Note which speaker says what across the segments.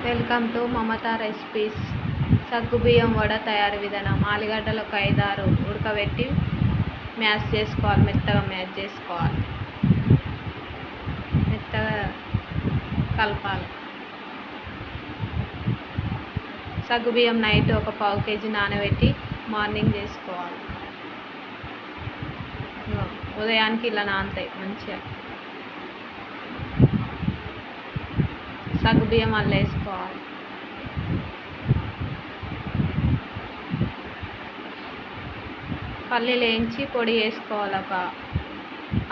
Speaker 1: Welcome to Mamata recipes. సగ్గుబియ్యం వడ తయారీ విధానం. ఆలుగడ్డలు ఒక 5-6 ఉడకబెట్టి మ్యాష్ చేసుకోవాలి. మెత్తగా మ్యాష్ చేసుకోవాలి. మెత్తగా కలపాలి. సగ్గుబియ్యం నైట్ ఒక 1/4 kg నానబెట్టి మార్నింగ్ చేసుకోవాలి. ఉదయానికి ఇలా నానతాయి మంచిగా. సగ్గుబియ్యం అల్ల వేసుకోవాలి. పల్లీలు వేయించి పొడి వేసుకోవాలి. ఒక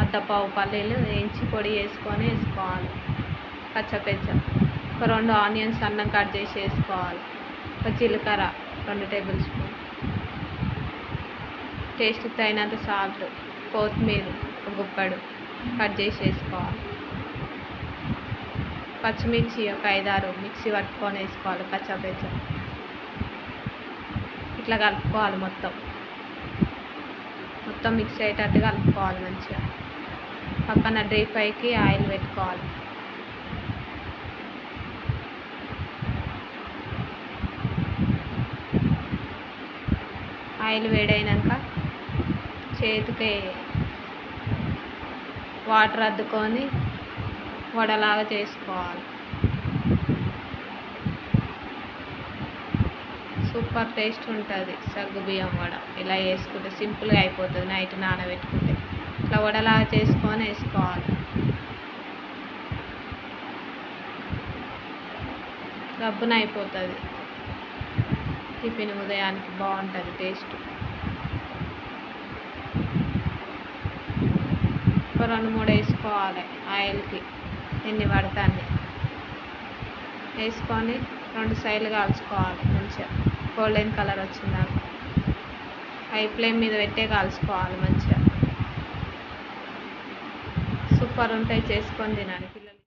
Speaker 1: అర్ధపావు పల్లీలు వేయించి పొడి వేసుకోవాలి. పచ్చపెచ్చ ఒక 2 ఆనియన్స్ అన్నం కట్ చేసి వేసుకోవాలి. ఒక జీలకర్ర 2 టేబుల్ స్పూన్, టేస్ట్కి తగినంత సాల్ట్, కొత్తిమీర ఒక గుప్పెడు కట్ చేసి వేసుకోవాలి. పచ్చిమిర్చి ఒక 5-6 మిక్సీ పట్టుకొని వేసుకోవాలి. పచ్చపెచ్చ ఇట్లా కలుపుకోవాలి. మొత్తం మిక్స్ అయ్యేటట్టు కలుపుకోవాలి మంచిగా. పక్కన డీప్ ఫ్రైకి ఆయిల్ పెట్టుకోవాలి. ఆయిల్ వేడైనాక చేతికి వాటర్ అద్దుకొని వడలాగా చేసుకోవాలి. సూపర్ టేస్ట్ ఉంటుంది సగ్గుబియ్యం వడ. ఇలా వేసుకుంటే సింపుల్గా అయిపోతుంది. నైట్ నానబెట్టుకుంటే ఇట్లా వడలాగా చేసుకొని వేసుకోవాలి. గబ్బున అయిపోతుంది. టిఫిన్ ఉదయానికి బాగుంటుంది టేస్ట్. ఒక 2-3 వేసుకోవాలి. ఆయిల్కి ఎన్ని పడతాన్ని వేసుకొని 2 సైడ్లు కాల్చుకోవాలి. మంచిగా గోల్డెన్ కలర్ వచ్చిందాక హై ఫ్లేమ్ మీద పెట్టే కాల్చుకోవాలి మంచిగా. సూపర్ ఉంటాయి, చేసుకొని తినాలి.